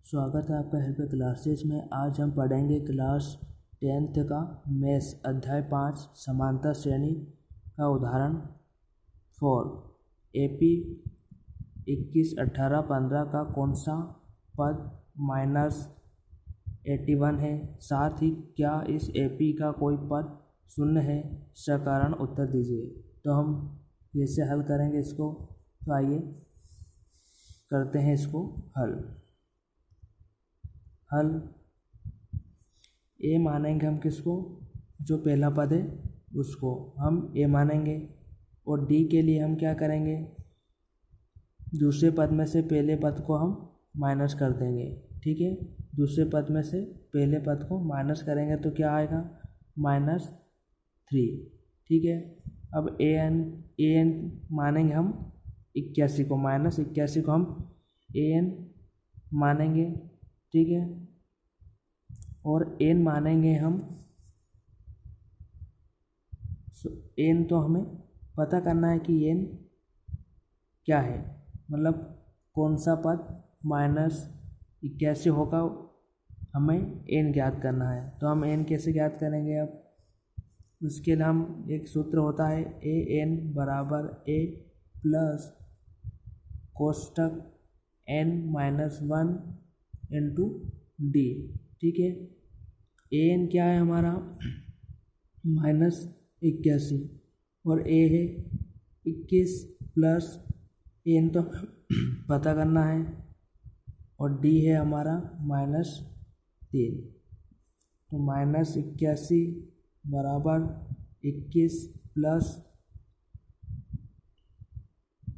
स्वागत है आपका हेल्प क्लासेज में। आज हम पढ़ेंगे क्लास 10th का मैथ्स अध्याय 5 समांतर श्रेणी का उदाहरण 4। AP 21, 18, 15 का कौन सा पद -81 है? साथ ही क्या इस AP का कोई पद शून्य है? सकारण उत्तर दीजिए। तो हम कैसे हल करेंगे इसको? तो आइए करते हैं इसको हल। ए मानेंगे हम किसको? जो पहला पद है उसको हम ए मानेंगे। और डी के लिए हम क्या करेंगे? दूसरे पद में से पहले पद को हम माइनस कर देंगे। ठीक है, दूसरे पद में से पहले पद को माइनस करेंगे तो क्या आएगा? -3। ठीक है, अब ए एन मानेंगे हम 81 को, -81 को हम an मानेंगे। ठीक है, और n मानेंगे हम n तो हमें पता करना है कि n क्या है, मतलब कौन सा पद -81 होगा, हमें n ज्ञात करना है। तो हम n कैसे ज्ञात करेंगे? अब उसके लिए हम एक सूत्र होता है an बराबर a प्लस कोष्टक n-1 इंटू डी। ठीक है, an क्या है हमारा? -81 और a है 21 प्लस n तो पता करना है, और d है हमारा -3। तो -81 बराबर 21 प्लस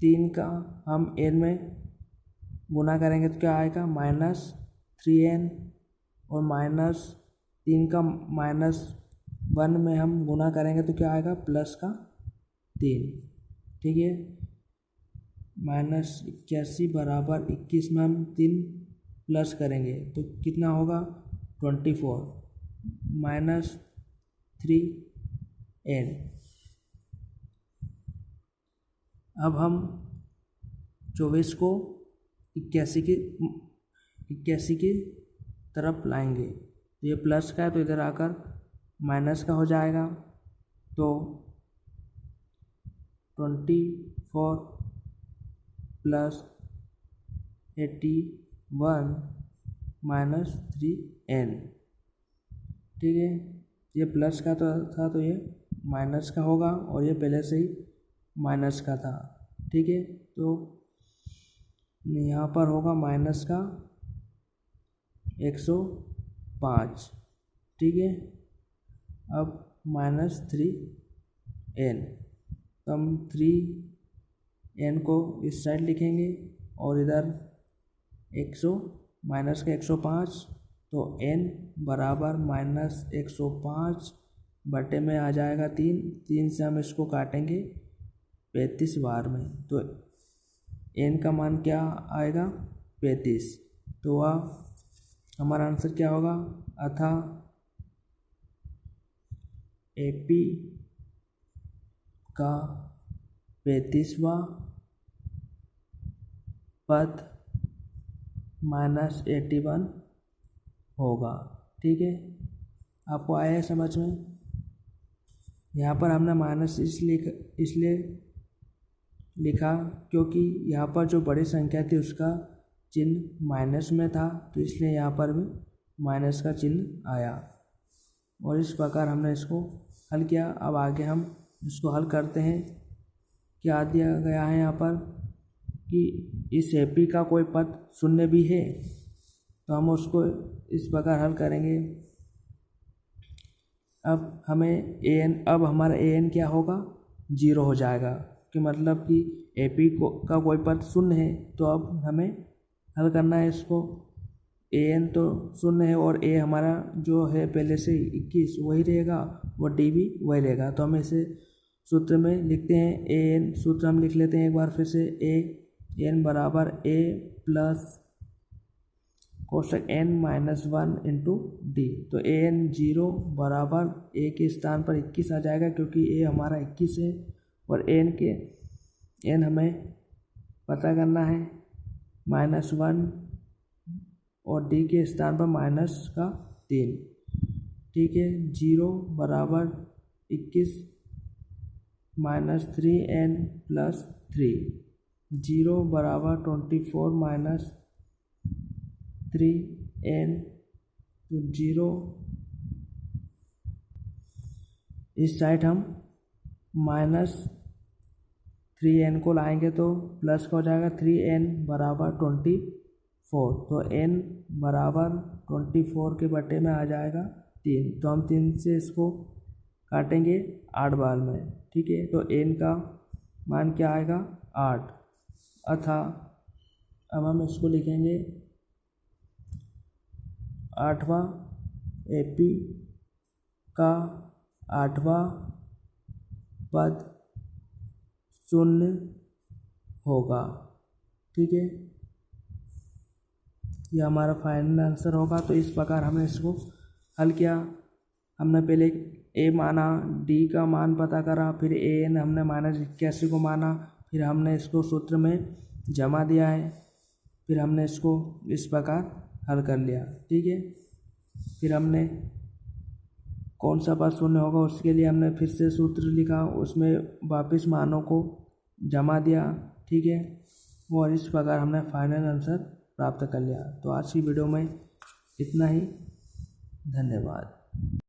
3 का हम n में गुना करेंगे तो क्या आएगा? -3n, और -3 का -1 में हम गुना करेंगे तो क्या आएगा? +3। ठीक है, -81 बराबर 21 में हम 3 प्लस करेंगे तो कितना होगा? 24 -3n। अब हम 24 को 81 की तरफ लाएंगे तो ये प्लस का है तो इधर आकर माइनस का हो जाएगा। तो 24 प्लस 81 -3n। ठीक है, ये प्लस का तो था तो ये माइनस का होगा, और ये पहले से ही माइनस का था। ठीक है, तो यहाँ पर होगा माइनस का 105। ठीक है, अब -3n, तो हम 3n को इस साइड लिखेंगे और इधर माइनस का 105, तो n बराबर -105 बटे में आ जाएगा 3 से हम इसको काटेंगे 35 बार में, तो n का मान क्या आएगा? 35। तो वह हमारा आंसर क्या होगा? अतः AP का 35वां पद -81 होगा। ठीक है, आपको आया है समझ में? यहाँ पर हमने माइनस इसलिए लिखा क्योंकि यहाँ पर जो बड़ी संख्या थी उसका चिन्ह माइनस में था, तो इसलिए यहाँ पर भी माइनस का चिन्ह आया, और इस प्रकार हमने इसको हल किया। अब आगे हम इसको हल करते हैं। क्या दिया गया है यहाँ पर कि इस AP का कोई पद शून्य भी है, तो हम उसको इस प्रकार हल करेंगे। अब हमारा an क्या होगा? 0 हो जाएगा, कि मतलब कि AP का कोई पद शून्य है। तो अब हमें हल करना है इसको। an तो शून्य है और a हमारा जो है पहले से 21 वही रहेगा, और d भी वही रहेगा। तो हम इसे सूत्र में लिखते हैं। an सूत्र हम लिख लेते हैं एक बार फिर से। an बराबर a प्लस कोष्टक n-1 इंटू डी। तो an 0 बराबर a के स्थान पर 21 आ जाएगा, क्योंकि a हमारा 21 है, और n हमें पता करना है -1 और डी के स्थान पर -3। ठीक है, 0 बराबर 21 -3n + 3, 0 बराबर 24 -3n, तो 0 इस साइड हम -3n को लाएंगे तो प्लस का हो जाएगा 3n बराबर 24, तो n बराबर 24 के बटे में आ जाएगा 3, तो हम 3 से इसको काटेंगे 8 बार में। ठीक है, तो n का मान क्या आएगा 8, अतः अब हम इसको लिखेंगे 8वां एपी का 8वां पद 0 होगा। ठीक है, यह हमारा फाइनल आंसर होगा। तो इस प्रकार हमने इसको हल किया। हमने पहले ए माना, डी का मान पता करा, फिर एन हमने -81 को माना, फिर हमने इसको सूत्र में जमा दिया है, फिर हमने इसको इस प्रकार हल कर लिया। ठीक है, फिर हमने कौन सा पद 0 होगा उसके लिए हमने फिर से सूत्र लिखा, उसमें वापस मानों को जमा दिया। ठीक है, और इस प्रकार हमने फाइनल आंसर प्राप्त कर लिया। तो आज की वीडियो में इतना ही, धन्यवाद।